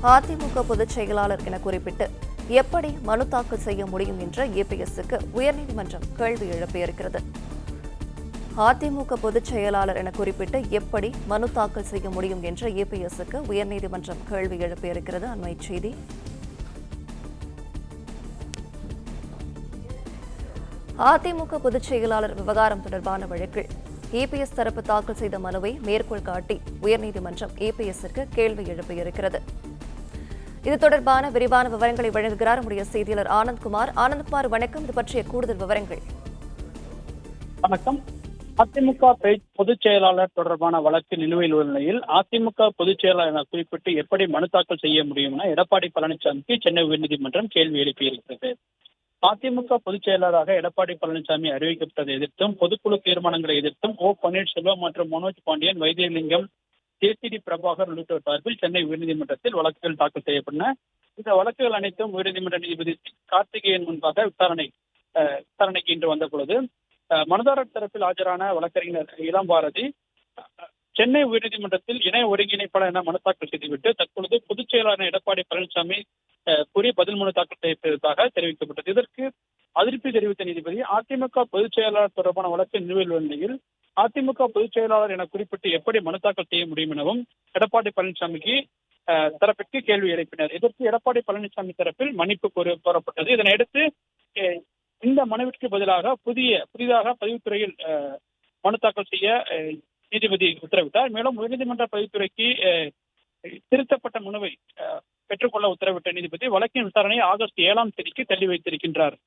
அதிமுக பொதுச் செயலாளர் என குறிப்பிட்டு எப்படி மனு தாக்கல் செய்ய முடியும் என்ற ஏபிஎஸ்க்கு உயர்நீதிமன்றம் கேள்வி எழுப்பியிருக்கிறது. அதிமுக பொதுச் செயலாளர் என குறிப்பிட்டு எப்படி மனு தாக்கல் செய்ய முடியும் என்ற ஏபிஎஸ்க்கு உயர்நீதிமன்றம் கேள்வி எழுப்பியிருக்கிறது. அண்மை செய்தி. அதிமுக பொதுச் செயலாளர் விவகாரம் தொடர்பான வழக்கில் ஏபிஎஸ் தரப்பு தாக்கல் செய்த மனுவை மேற்கோள் காட்டி உயர்நீதிமன்றம் ஏபிஎஸ்ற்கு கேள்வி எழுப்பியிருக்கிறது. இது தொடர்பான விரிவான விவரங்களை வழங்குகிறார் நம்முடைய செய்தியாளர் ஆனந்த்குமார். வணக்கம். இது பற்றிய கூடுதல் விவரங்கள். வணக்கம். அதிமுக பொதுச் செயலாளர் தொடர்பான வழக்கு நிலுவையில் உள்ள நிலையில் அதிமுக பொதுச் செயலாளர் என குறிப்பிட்டு எப்படி மனு தாக்கல் செய்ய முடியும் என எடப்பாடி பழனிசாமிக்கு சென்னை உயர்நீதிமன்றம் கேள்வி எழுப்பியிருக்கிறது. அதிமுக பொதுச் செயலாளராக எடப்பாடி பழனிசாமி அறிவிக்கப்பட்டதை எதிர்த்தும் பொதுக்குழு தீர்மானங்களை எதிர்த்தும் ஓ பன்னீர்செல்வம் மற்றும் மனோஜ் பாண்டியன், வைத்தியலிங்கம், கேசிடி பிரபாகர் உள்ளிட்டோர் சார்பில் சென்னை உயர்நீதிமன்றத்தில் வழக்குகள் தாக்கல் செய்யப்பட்டன. இந்த வழக்குகள் அனைத்தும் உயர்நீதிமன்ற நீதிபதி கார்த்திகேயன் முன்பாக விசாரணைக்கு இன்று வந்த பொழுது மனுதாரர் தரப்பில் ஆஜரான வழக்கறிஞர் இளம்பாரதி சென்னை உயர்நீதிமன்றத்தில் இணை ஒருங்கிணைப்பாளர் என மனு தாக்கல் செய்துவிட்டு தற்பொழுது பொதுச் செயலாளர் எடப்பாடி பழனிசாமி கூறிய பதில் மனு தாக்கல் செய்யப்பட்டதாக தெரிவிக்கப்பட்டது. இதற்கு அதிருப்தி தெரிவித்த நீதிபதி அதிமுக பொதுச் செயலாளர் தொடர்பான வழக்கு நிலுவையில் உள்ள நிலையில் அதிமுக பொதுச் செயலாளர் என குறிப்பிட்டு எப்படி மனு தாக்கல் செய்ய முடியும் எனவும் எடப்பாடி பழனிசாமிக்கு தரப்பிற்கு கேள்வி எழுப்பினர். இதற்கு எடப்பாடி பழனிசாமி தரப்பில் மன்னிப்பு கோரப்பட்டது. இதனையடுத்து இந்த மனுவிற்கு பதிலாக புதிதாக பதிவுத்துறையில் மனு தாக்கல் செய்ய நீதிபதி உத்தரவிட்டார். மேலும் உயர்நீதிமன்ற பதிவுத்துறைக்கு திருத்தப்பட்ட மனுவை பெற்றுக்கொள்ள உத்தரவிட்ட நீதிபதி வழக்கின் விசாரணையை ஆகஸ்ட் 7ஆம் தேதிக்கு தள்ளி வைத்திருக்கின்றார்.